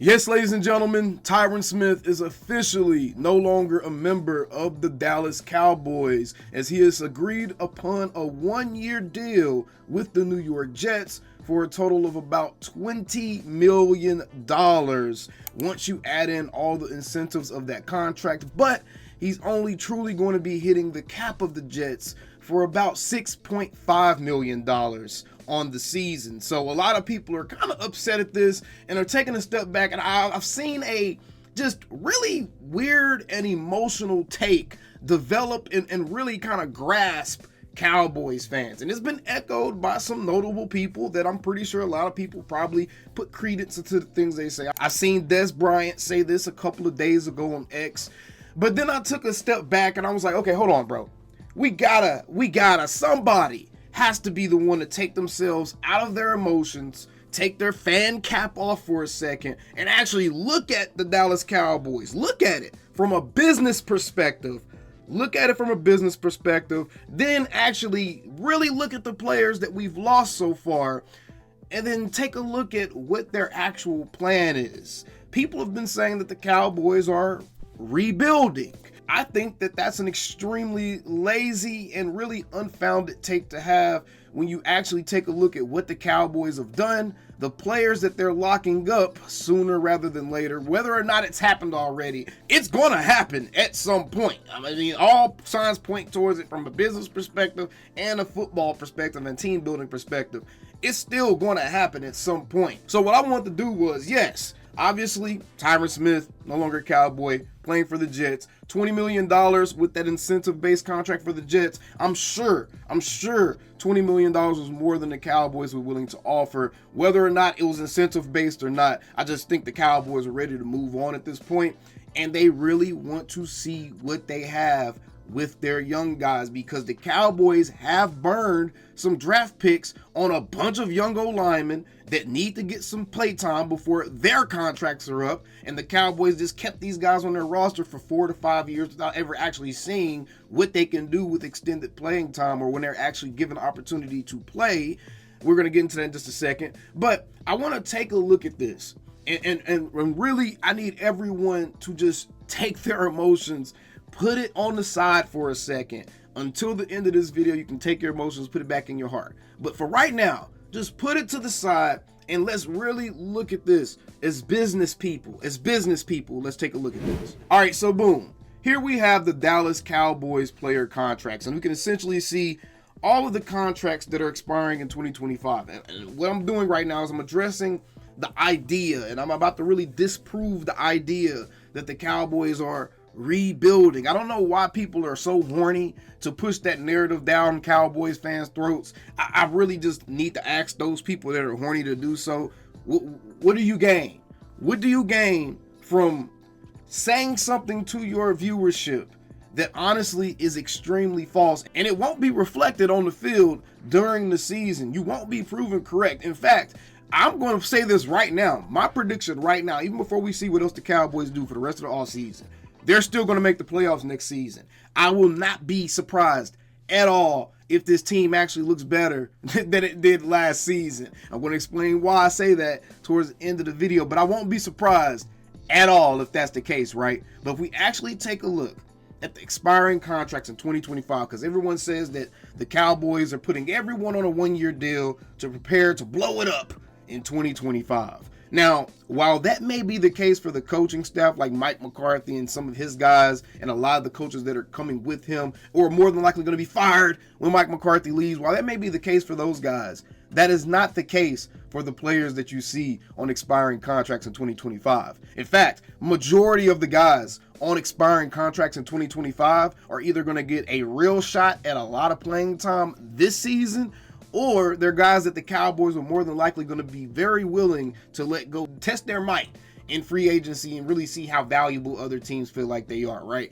Yes, ladies and gentlemen, Tyron Smith is officially no longer a member of the Dallas Cowboys as he has agreed upon a one-year deal with the New York Jets for a total of about $20 million once you add in all the incentives of that contract. But he's only truly going to be hitting the cap of the Jets for about $6.5 million on the season. So a lot of people are kind of upset at this and are taking a step back, and I've seen a just really weird and emotional take develop and really kind of grasp Cowboys fans, and it's been echoed by some notable people that I'm pretty sure a lot of people probably put credence into the things they say. I've seen Des Bryant say this a couple of days ago on X, but then I took a step back and I was like, okay, hold on, bro. We gotta, somebody has to be the one to take themselves out of their emotions, take their fan cap off for a second, and actually look at the Dallas Cowboys. Look at it from a business perspective. Then actually really look at the players that we've lost so far, and then take a look at what their actual plan is. People have been saying that the Cowboys are rebuilding. I think that that's an extremely lazy and really unfounded take to have when you actually take a look at what the Cowboys have done, the players that they're locking up sooner rather than later, whether or not it's happened already. It's going to happen at some point. I mean, all signs point towards it from a business perspective and a football perspective and team building perspective. It's still going to happen at some point. So what I want to do was, yes, obviously, Tyron Smith, no longer a Cowboy, playing for the Jets. $20 million with that incentive-based contract for the Jets. I'm sure $20 million was more than the Cowboys were willing to offer. Whether or not it was incentive-based or not, I just think the Cowboys are ready to move on at this point, and they really want to see what they have with their young guys, because the Cowboys have burned some draft picks on a bunch of young O-linemen that need to get some play time before their contracts are up, and the Cowboys just kept these guys on their roster for 4 to 5 years without ever actually seeing what they can do with extended playing time or when they're actually given opportunity to play. We're going to get into that in just a second, but I want to take a look at this, and really I need everyone to just take their emotions, put it on the side for a second. Until the end of this video, you can take your emotions, put it back in your heart. But for right now, just put it to the side and let's really look at this as business people. Let's take a look at this. All right, so boom. Here we have the Dallas Cowboys player contracts, and we can essentially see all of the contracts that are expiring in 2025. And what I'm doing right now is I'm addressing the idea, and I'm about to really disprove the idea that the Cowboys are rebuilding. I don't know why people are so horny to push that narrative down Cowboys fans' throats. I really just need to ask those people that are horny to do so, what do you gain? What do you gain from saying something to your viewership that honestly is extremely false, and it won't be reflected on the field during the season? You won't be proven correct. In fact, I'm going to say this right now. My prediction right now, even before we see what else the Cowboys do for the rest of the offseason, they're still going to make the playoffs next season. I will not be surprised at all if this team actually looks better than it did last season. I'm going to explain why I say that towards the end of the video, but I won't be surprised at all if that's the case, right? But if we actually take a look at the expiring contracts in 2025, because everyone says that the Cowboys are putting everyone on a one-year deal to prepare to blow it up in 2025. Now, while that may be the case for the coaching staff like Mike McCarthy and some of his guys and a lot of the coaches that are coming with him, or more than likely going to be fired when Mike McCarthy leaves, while that may be the case for those guys, that is not the case for the players that you see on expiring contracts in 2025. In fact, majority of the guys on expiring contracts in 2025 are either going to get a real shot at a lot of playing time this season, or they're guys that the Cowboys are more than likely going to be very willing to let go, test their might in free agency and really see how valuable other teams feel like they are, right?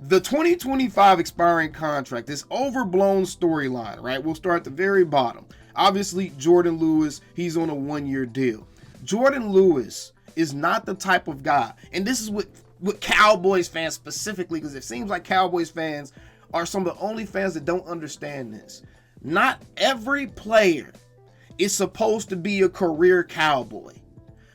The 2025 expiring contract, this overblown storyline, right? We'll start at the very bottom. Obviously, Jordan Lewis, he's on a one-year deal. Jordan Lewis is not the type of guy, and this is what Cowboys fans specifically, because it seems like Cowboys fans are some of the only fans that don't understand this. Not every player is supposed to be a career Cowboy.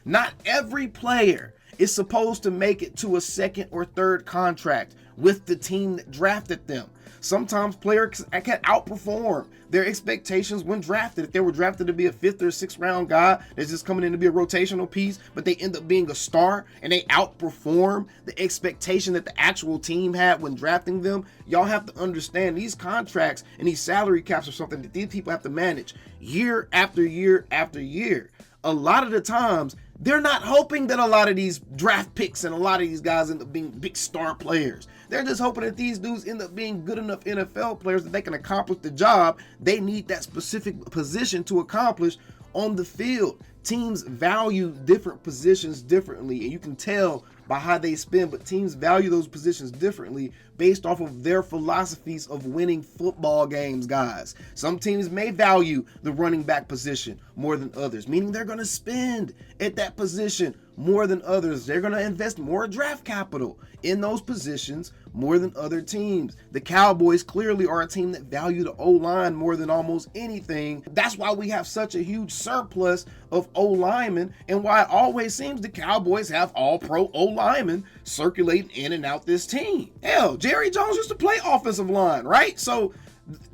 Not every player is supposed to make it to a second or third contract with the team that drafted them. Sometimes players can outperform their expectations when drafted. If they were drafted to be a 5th or 6th round guy that's just coming in to be a rotational piece, but they end up being a star and they outperform the expectation that the actual team had when drafting them, y'all have to understand these contracts and these salary caps are something that these people have to manage year after year after year. A lot of the times, they're not hoping that a lot of these draft picks and a lot of these guys end up being big star players. They're just hoping that these dudes end up being good enough NFL players that they can accomplish the job they need that specific position to accomplish on the field. Teams value different positions differently, and you can tell by how they spend, but teams value those positions differently based off of their philosophies of winning football games, guys. Some teams may value the running back position more than others, meaning they're going to spend at that position more than others. They're going to invest more draft capital in those positions more than other teams. The Cowboys clearly are a team that value the O-line more than almost anything. That's why we have such a huge surplus of O-linemen, and why it always seems the Cowboys have all-pro O-linemen circulating in and out this team. Hell, Jerry Jones used to play offensive line, right? So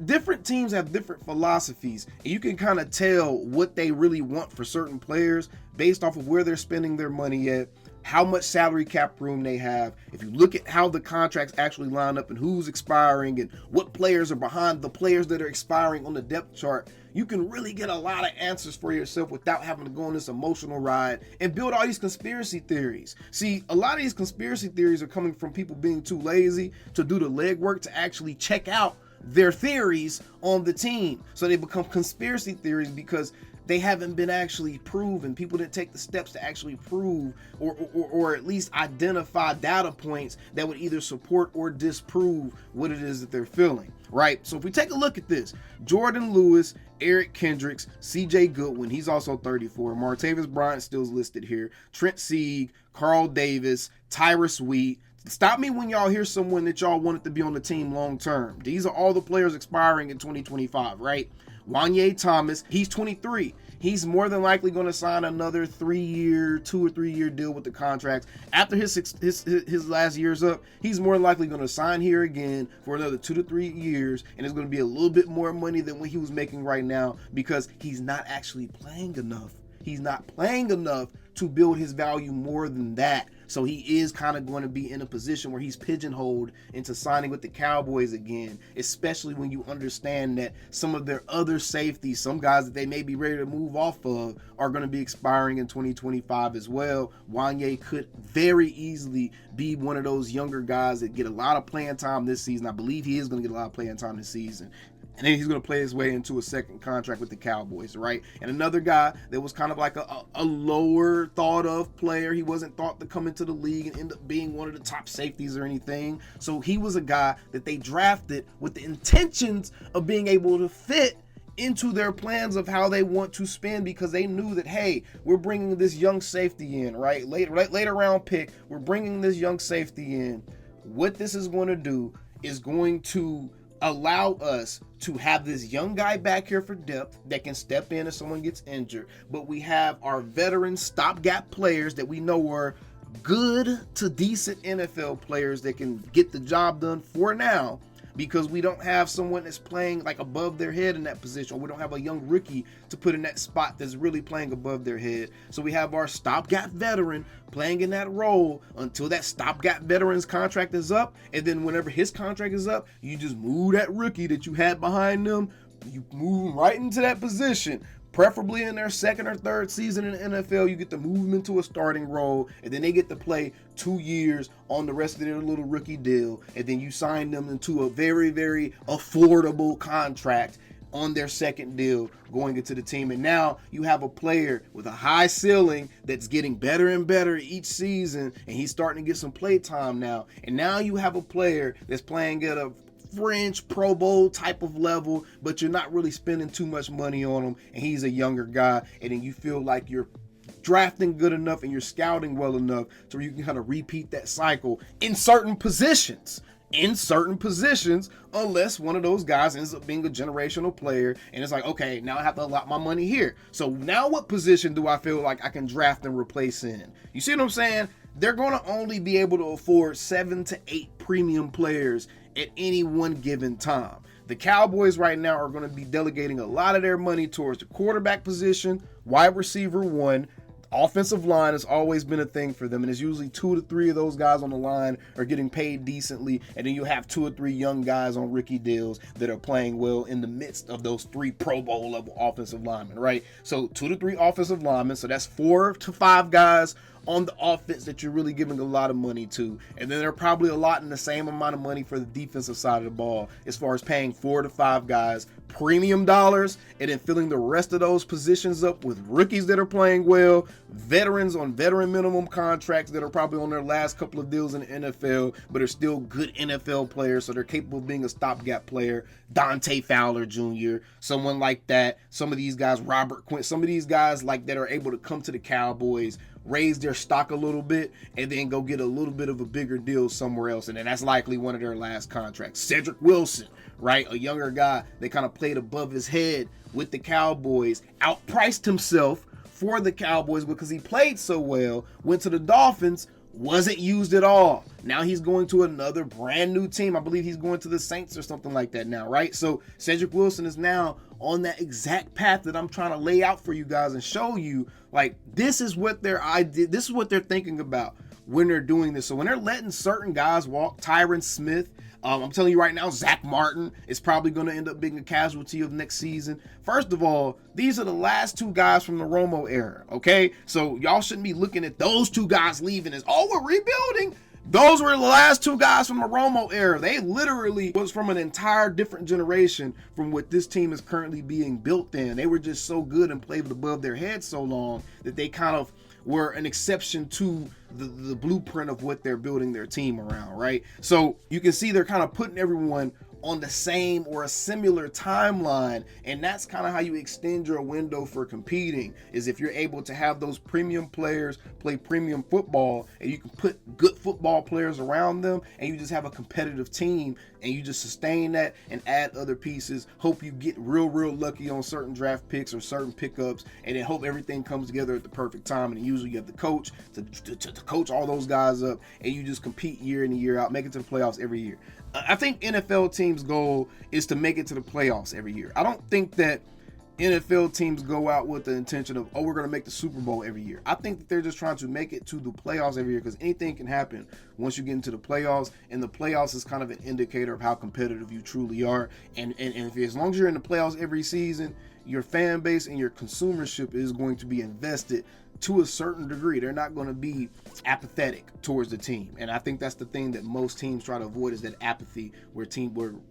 different teams have different philosophies, and you can kind of tell what they really want for certain players based off of where they're spending their money at, how much salary cap room they have. If you look at how the contracts actually line up and who's expiring and what players are behind the players that are expiring on the depth chart, you can really get a lot of answers for yourself without having to go on this emotional ride and build all these conspiracy theories. See, a lot of these conspiracy theories are coming from people being too lazy to do the legwork to actually check out their theories on the team. So they become conspiracy theories because they haven't been actually proven. People didn't take the steps to actually prove or at least identify data points that would either support or disprove what it is that they're feeling, right? So if we take a look at this, Jordan Lewis, Eric Kendricks, CJ Goodwin, he's also 34. Martavis Bryant still's listed here. Trent Sieg, Carl Davis, Tyrus Wheat. Stop me when y'all hear someone that y'all wanted to be on the team long term. These are all the players expiring in 2025, right? Wanye Thomas, he's 23. He's more than likely going to sign another 2 or 3 year deal with the contracts. After his last year's up, he's more than likely going to sign here again for another 2 to 3 years, and it's going to be a little bit more money than what he was making right now because he's not actually playing enough. He's not playing enough to build his value more than that. So he is kind of going to be in a position where he's pigeonholed into signing with the Cowboys again, especially when you understand that some of their other safeties, some guys that they may be ready to move off of, are going to be expiring in 2025 as well. Wanye could very easily be one of those younger guys that get a lot of playing time this season. I believe he is going to get a lot of playing time this season. And then he's going to play his way into a second contract with the Cowboys, right? And another guy that was kind of like a lower thought of player. He wasn't thought to come into the league and end up being one of the top safeties or anything. So he was a guy that they drafted with the intentions of being able to fit into their plans of how they want to spend, because they knew that, hey, we're bringing this young safety in, right? Later round pick, we're bringing this young safety in. What this is going to do is going to allow us to have this young guy back here for depth that can step in if someone gets injured, but we have our veteran stopgap players that we know are good to decent NFL players that can get the job done for now, because we don't have someone that's playing like above their head in that position, or we don't have a young rookie to put in that spot that's really playing above their head. So we have our stopgap veteran playing in that role until that stopgap veteran's contract is up, and then whenever his contract is up, you just move that rookie that you had behind them, you move them right into that position. Preferably in their second or third season in the NFL, you get to move them into a starting role, and then they get to play 2 years on the rest of their little rookie deal, and then you sign them into a very, very affordable contract on their second deal going into the team. And now you have a player with a high ceiling that's getting better and better each season, and he's starting to get some play time now. And now you have a player that's playing at a French Pro Bowl type of level, but you're not really spending too much money on him, and he's a younger guy, and then you feel like you're drafting good enough and you're scouting well enough so you can kind of repeat that cycle in certain positions. in certain positions, unless one of those guys ends up being a generational player and it's like, okay, now I have to allot my money here. So now what position do I feel like I can draft and replace in? You see what I'm saying? They're going to only be able to afford 7 to 8 premium players at any one given time. The Cowboys right now are going to be delegating a lot of their money towards the quarterback position, wide receiver 1. Offensive line has always been a thing for them, and it's usually 2 to 3 of those guys on the line are getting paid decently, and then you have 2 or 3 young guys on rookie deals that are playing well in the midst of those 3 Pro Bowl level offensive linemen, right? So 2 to 3 offensive linemen, so that's 4 to 5 guys on the offense that you're really giving a lot of money to. And then they're probably allotting the same amount of money for the defensive side of the ball as far as paying 4 to 5 guys premium dollars, and then filling the rest of those positions up with rookies that are playing well, veterans on veteran minimum contracts that are probably on their last couple of deals in the NFL, but are still good NFL players, so they're capable of being a stopgap player. Dante Fowler Jr., someone like that. Some of these guys, Robert Quinn, some of these guys like that are able to come to the Cowboys, raise their stock a little bit, and then go get a little bit of a bigger deal somewhere else, and then that's likely one of their last contracts. Cedric Wilson, right? A younger guy that kind of played above his head with the Cowboys, outpriced himself for the Cowboys because he played so well, went to the Dolphins, wasn't used at all. Now he's going to another brand new team. I believe he's going to the Saints or something like that now, right? So Cedric Wilson is now on that exact path that I'm trying to lay out for you guys and show you, like, this is what their idea, this is what they're thinking about when they're doing this. So when they're letting certain guys walk, Tyron Smith, I'm telling you right now, Zack Martin is probably going to end up being a casualty of next season. First of all, these are the last 2 guys from the Romo era, okay? So y'all shouldn't be looking at those 2 guys leaving as, oh, we're rebuilding. Those were the last 2 guys from the Romo era. They literally was from an entire different generation from what this team is currently being built in. They were just so good and played above their heads so long that they kind of were an exception to the blueprint of what they're building their team around, right? So you can see they're kind of putting everyone on the same or a similar timeline, and that's kind of how you extend your window for competing, is if you're able to have those premium players play premium football, and you can put good football players around them, and you just have a competitive team, and you just sustain that and add other pieces, hope you get real lucky on certain draft picks or certain pickups, and then hope everything comes together at the perfect time. And usually you have the coach to coach all those guys up, and you just compete year in and year out, make it to the playoffs every year. I think NFL teams' goal is to make it to the playoffs every year. I don't think that NFL teams go out with the intention of, oh, we're going to make the Super Bowl every year. I think that they're just trying to make it to the playoffs every year, because anything can happen once you get into the playoffs, and the playoffs is kind of an indicator of how competitive you truly are. And if, as long as you're in the playoffs every season, your fan base and your consumership is going to be invested to a certain degree. They're not going to be apathetic towards the team, and I think that's the thing that most teams try to avoid, is that apathy where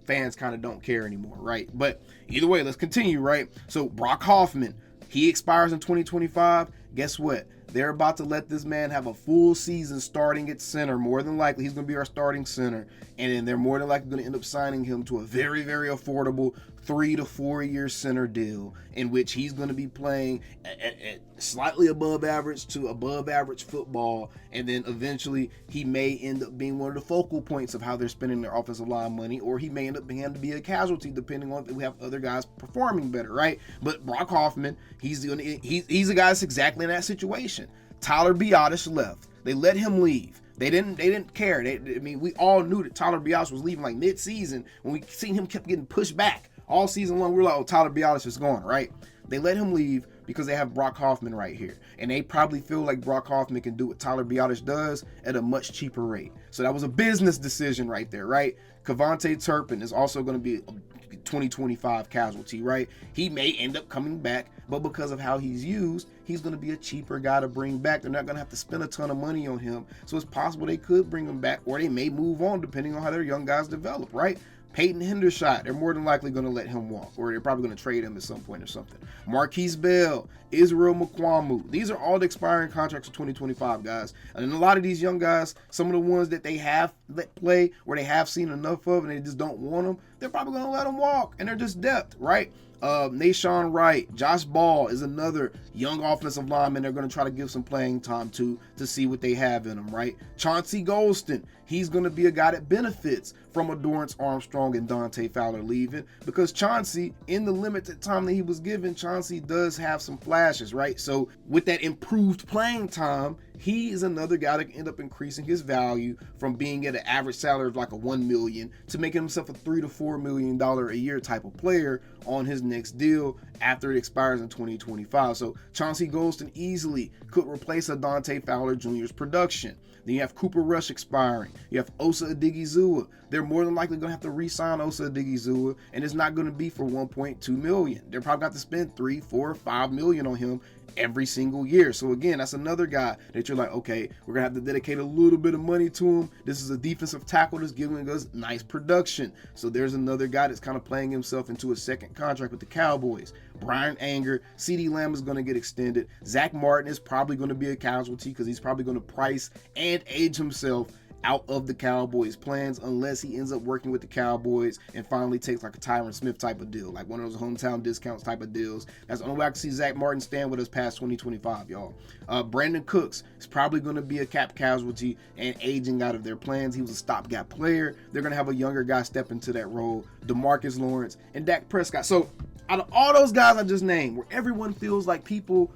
fans kind of don't care anymore, right? But either way, let's continue, right? So Brock Hoffman, he expires in 2025. Guess what? They're about to let this man have a full season starting at center. More than likely, he's going to be our starting center, and then they're more than likely going to end up signing him to a very affordable 3 to 4 year center deal, in which he's going to be playing at slightly above average to above average football, and then eventually he may end up being one of the focal points of how they're spending their offensive line money, or he may end up being able to be a casualty depending on if we have other guys performing better, right? But Brock Hoffman, he's a guy that's exactly in that situation. Tyler Biadasz left. They let him leave. They didn't care. We all knew that Tyler Biadasz was leaving like mid-season. When we seen him kept getting pushed back all season long, we were like, oh, Tyler Biadasz is gone, right? They let him leave because they have Brock Hoffman right here. And they probably feel like Brock Hoffman can do what Tyler Biadasz does at a much cheaper rate. So that was a business decision right there, right? Kevontae Turpin is also going to be a 2025 casualty, right? He may end up coming back, but because of how he's used, he's going to be a cheaper guy to bring back. They're not going to have to spend a ton of money on him. So it's possible they could bring him back, or they may move on depending on how their young guys develop, right? Peyton Hendershot, they're more than likely going to let him walk, or they're probably going to trade him at some point or something. Marquise Bell, Israel Mukuamu, these are all the expiring contracts for 2025, guys. And a lot of these young guys, some of the ones that they have let play, or they have seen enough of and they just don't want them, they're probably going to let them walk, and they're just depth, right? Nashawn Wright, Josh Ball is another young offensive lineman they're going to try to give some playing time to see what they have in them, right? Chauncey Golston, he's going to be a guy that benefits from a Dorrance Armstrong and Dante Fowler leaving, because Chauncey, in the limited time that he was given, Chauncey does have some flashes, right? So with that improved playing time, he is another guy that can end up increasing his value from being at an average salary of like a $1 million to making himself a $3 to $4 million a year type of player on his next deal after it expires in 2025. So Chauncey Golston easily could replace a Dante Fowler Jr.'s production. Then you have Cooper Rush expiring. You have Osa Odigizua. They're more than likely going to have to re-sign Osa Odigizua, and it's not going to be for $1.2 million. They're probably going to have to spend $3, $4, $5 million on him every single year. So again, that's another guy that you're like, okay, we're gonna have to dedicate a little bit of money to him. This is a defensive tackle that's giving us nice production. So there's another guy that's kind of playing himself into a second contract with the Cowboys. Brian Anger, CeeDee Lamb is going to get extended. Zach Martin is probably going to be a casualty because he's probably going to price and age himself out of the Cowboys' plans unless he ends up working with the Cowboys and finally takes like a Tyron Smith type of deal, like one of those hometown discounts type of deals. That's the only way I can see Zach Martin stand with us past 2025, y'all. Brandon Cooks is probably going to be a cap casualty and aging out of their plans. He was a stopgap player. They're going to have a younger guy step into that role, DeMarcus Lawrence and Dak Prescott. So out of all those guys I just named, where everyone feels like people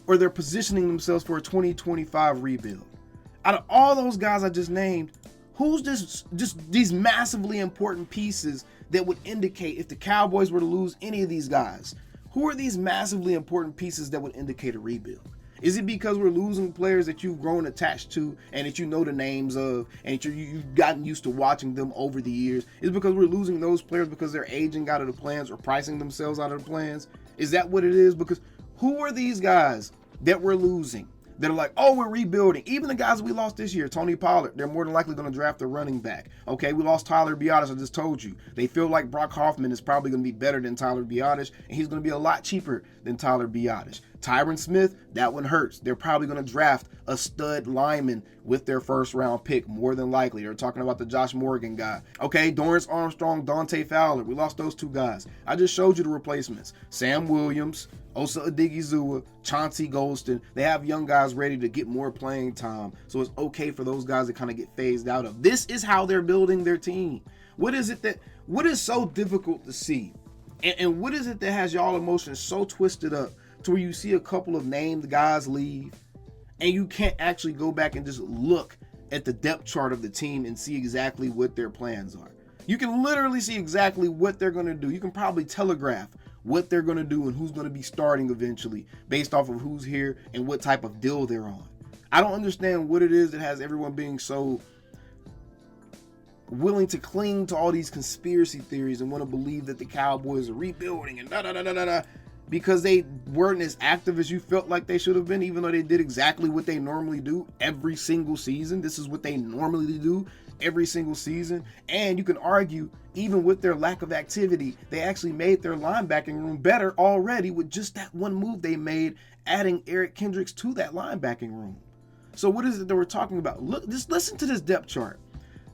or they're positioning themselves for a 2025 rebuild, out of all those guys I just named, who's just these massively important pieces that would indicate if the Cowboys were to lose any of these guys? Who are these massively important pieces that would indicate a rebuild? Is it because we're losing players that you've grown attached to and that you know the names of and that you've gotten used to watching them over the years? Is it because we're losing those players because they're aging out of the plans or pricing themselves out of the plans? Is that what it is? Because who are these guys that we're losing that are like, oh, we're rebuilding? Even the guys we lost this year, Tony Pollard, they're more than likely going to draft a running back. Okay, we lost Tyler Biadasz, I just told you. They feel like Brock Hoffman is probably going to be better than Tyler Biadasz, and he's going to be a lot cheaper than Tyler Biadasz. Tyron Smith, that one hurts. They're probably going to draft a stud lineman with their first round pick, more than likely. They're talking about the Josh Morgan guy. Okay, Dorrance Armstrong, Dante Fowler. We lost those two guys. I just showed you the replacements. Sam Williams, Osa Odigizua, Chauncey Golston. They have young guys ready to get more playing time. So it's okay for those guys to kind of get phased out of. This is how they're building their team. What is so difficult to see? And what is it that has y'all emotions so twisted up to where you see a couple of named guys leave and you can't actually go back and just look at the depth chart of the team and see exactly what their plans are? You can literally see exactly what they're going to do. You can probably telegraph what they're going to do and who's going to be starting eventually based off of who's here and what type of deal they're on. I don't understand what it is that has everyone being so willing to cling to all these conspiracy theories and want to believe that the Cowboys are rebuilding and da-da-da-da-da-da, because they weren't as active as you felt like they should have been, even though they did exactly what they normally do every single season. This is what they normally do every single season. And you can argue, even with their lack of activity, they actually made their linebacking room better already with just that one move they made, adding Eric Kendricks to that linebacking room. So what is it that we're talking about? Look, just listen to this depth chart.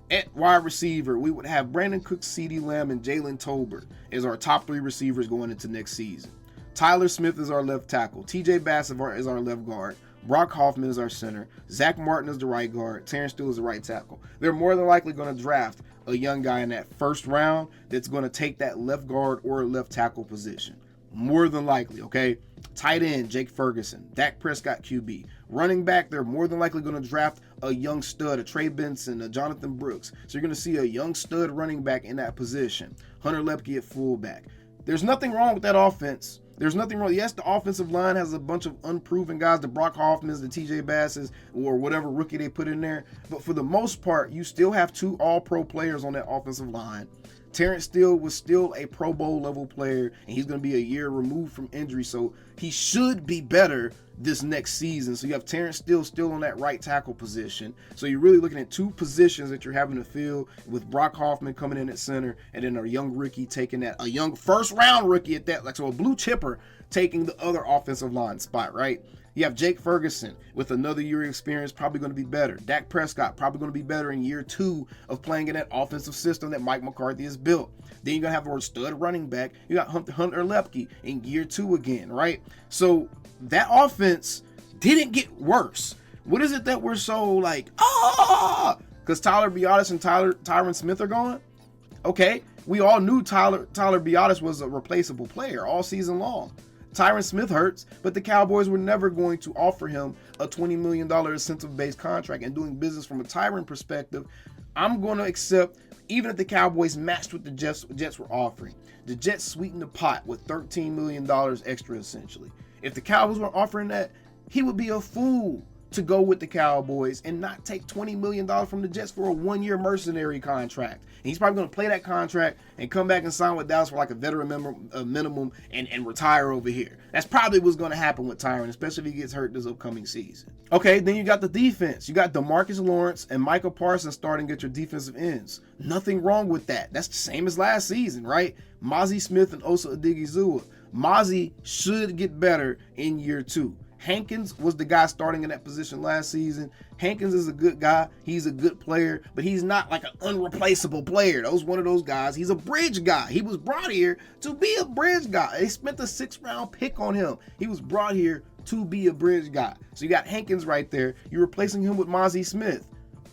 At wide receiver, we would have Brandon Cooks, CeeDee Lamb, and Jalen Tolbert as our top three receivers going into next season. Tyler Smith is our left tackle. TJ Bass is our left guard. Brock Hoffman is our center. Zach Martin is the right guard. Terrence Steele is the right tackle. They're more than likely going to draft a young guy in that first round that's going to take that left guard or left tackle position. More than likely, okay? Tight end, Jake Ferguson. Dak Prescott, QB. Running back, they're more than likely going to draft a young stud, a Trey Benson, a Jonathan Brooks. So you're going to see a young stud running back in that position. Hunter Lepke at fullback. There's nothing wrong with that offense. There's nothing wrong. Yes, the offensive line has a bunch of unproven guys, the Brock Hoffmans, the TJ Basses, or whatever rookie they put in there. But for the most part, you still have two all-pro players on that offensive line. Terrence Steele was still a Pro Bowl level player, and he's going to be a year removed from injury, so he should be better this next season. So you have Terrence Steele still on that right tackle position. So you're really looking at two positions that you're having to fill, with Brock Hoffman coming in at center, and then a young rookie taking that, a young first round rookie at that, like, so a blue chipper taking the other offensive line spot, right? You have Jake Ferguson with another year of experience, probably going to be better. Dak Prescott, probably going to be better in year 2 of playing in that offensive system that Mike McCarthy has built. Then you're going to have a stud running back. You got Hunter Lepke in year 2 again, right? So that offense didn't get worse. What is it that we're so like, because Tyler Biadasz and Tyron Smith are gone? Okay, we all knew Tyler Biadasz was a replaceable player all season long. Tyron Smith hurts, but the Cowboys were never going to offer him a $20 million incentive-based contract. And doing business from a Tyron perspective, I'm going to accept, even if the Cowboys matched what the Jets were offering, the Jets sweetened the pot with $13 million extra, essentially. If the Cowboys were offering that, he would be a fool to go with the Cowboys and not take $20 million from the Jets for a 1-year mercenary contract. And he's probably going to play that contract and come back and sign with Dallas for like a veteran minimum and retire over here. That's probably what's going to happen with Tyron, especially if he gets hurt this upcoming season. Okay, then you got the defense. You got DeMarcus Lawrence and Micah Parsons starting at your defensive ends. Nothing wrong with that. That's the same as last season, right? Mozzie Smith and Osa Odigizua. Mozzie should get better in year 2. Hankins was the guy starting in that position last season. Hankins is a good guy. He's a good player, but he's not like an unreplaceable player. That was one of those guys. He's a bridge guy. He was brought here to be a bridge guy. They spent a 6th-round pick on him. He was brought here to be a bridge guy. So you got Hankins right there. You're replacing him with Mozzie Smith.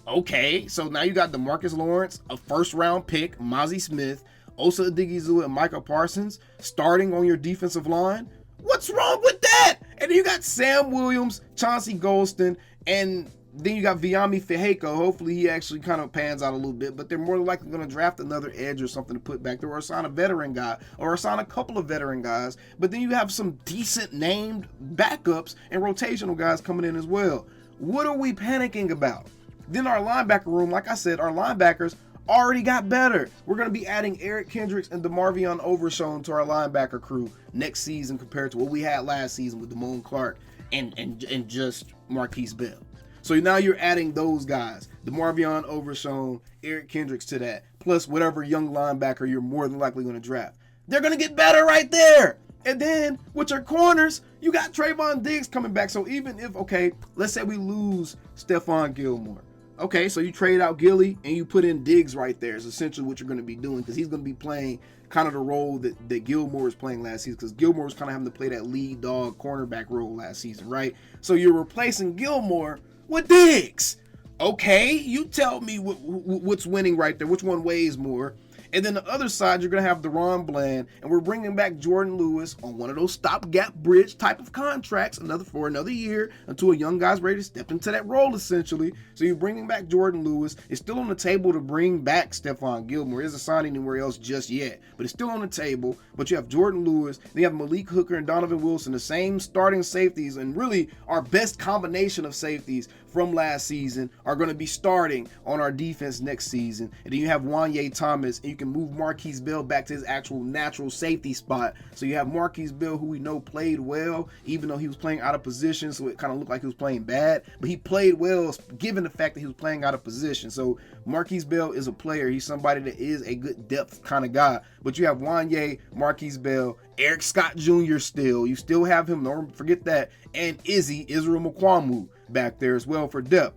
Okay, so now you got DeMarcus Lawrence, a 1st-round pick, Mozzie Smith, Osa Odigizua, and Micah Parsons starting on your defensive line. What's wrong with that? And then you got Sam Williams, Chauncey Golston, and then you got Viami Fehako. Hopefully he actually kind of pans out a little bit, but they're more than likely going to draft another edge or something to put back there, or sign a veteran guy, or sign a couple of veteran guys. But then you have some decent named backups and rotational guys coming in as well. What are we panicking about? Then our linebacker room, like I said, our linebackers already got better. We're going to be adding Eric Kendricks and DeMarvion Overshown to our linebacker crew next season compared to what we had last season with Damone Clark and just Marquise Bell. So now you're adding those guys, DeMarvion Overshown, Eric Kendricks to that, plus whatever young linebacker you're more than likely going to draft. They're going to get better right there. And then with your corners, you got Trayvon Diggs coming back. So even if, okay, let's say we lose Stephon Gilmore. Okay, so you trade out Gilly and you put in Diggs right there is essentially what you're going to be doing, because he's going to be playing kind of the role that Gilmore was playing last season, because Gilmore was kind of having to play that lead dog cornerback role last season, right? So you're replacing Gilmore with Diggs. Okay, you tell me what's winning right there, which one weighs more. And then the other side, you're going to have Deron Bland, and we're bringing back Jordan Lewis on one of those stopgap bridge type of contracts for another year until a young guy's ready to step into that role, essentially. So you're bringing back Jordan Lewis. It's still on the table to bring back Stephon Gilmore. It isn't signed anywhere else just yet, but it's still on the table. But you have Jordan Lewis, then you have Malik Hooker and Donovan Wilson, the same starting safeties, and really our best combination of safeties from last season are going to be starting on our defense next season. And then you have Wanye Thomas, and you can move Marquise Bell back to his actual natural safety spot. So you have Marquise Bell, who we know played well, even though he was playing out of position, so it kind of looked like he was playing bad. But he played well, given the fact that he was playing out of position. So Marquise Bell is a player. He's somebody that is a good depth kind of guy. But you have Wanye, Marquise Bell, Eric Scott Jr. still. You still have him, don't forget that. And Israel Mukuamu back there as well for depth.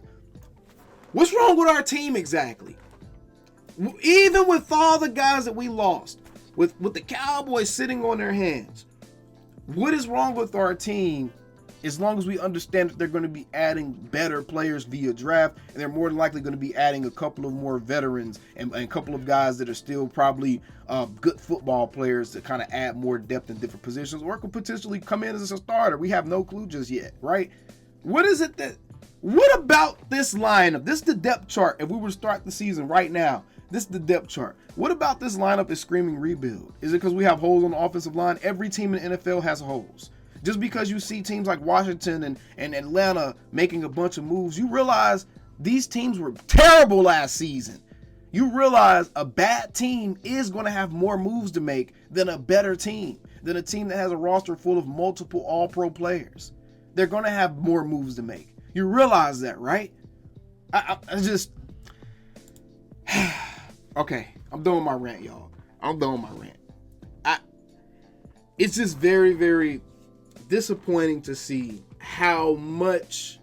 What's wrong with our team exactly? Even with all the guys that we lost, with the Cowboys sitting on their hands, what is wrong with our team? As long as we understand that they're going to be adding better players via draft, and they're more than likely going to be adding a couple of more veterans and a couple of guys that are still probably good football players to kind of add more depth in different positions, or could potentially come in as a starter. We have no clue just yet, right? What about this lineup? This is the depth chart. If we were to start the season right now, this is the depth chart. What about this lineup is screaming rebuild? Is it because we have holes on the offensive line? Every team in the NFL has holes. Just because you see teams like Washington and Atlanta making a bunch of moves, you realize these teams were terrible last season. You realize a bad team is going to have more moves to make than a better team, than a team that has a roster full of multiple all-pro players. They're going to have more moves to make. You realize that, right? I just... Okay, I'm done with my rant, y'all. I'm done with my rant. It's just very, very disappointing to see how much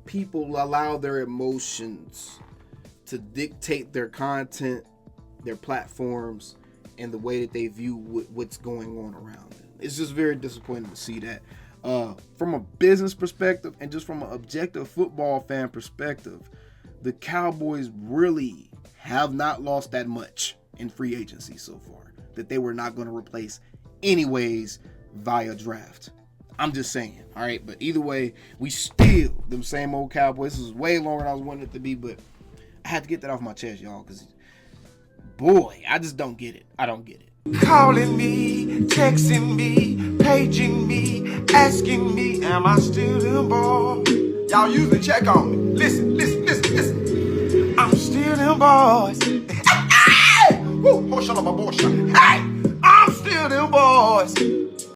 people allow their emotions to dictate their content, their platforms, and the way that they view what's going on around them. It's just very disappointing to see that. From a business perspective and just from an objective football fan perspective, the Cowboys really have not lost that much in free agency so far that they were not going to replace anyways via draft. I'm just saying, all right? But either way, we still them same old Cowboys. This is way longer than I was wanting it to be, but I had to get that off my chest, y'all, because, boy, I just don't get it. I don't get it. Calling me, texting me, paging me, asking me, am I still them boys? Y'all usually check on me. Listen. I'm still them boys. Hey! Woo! Shut up, my boy. Hey! I'm still them boys.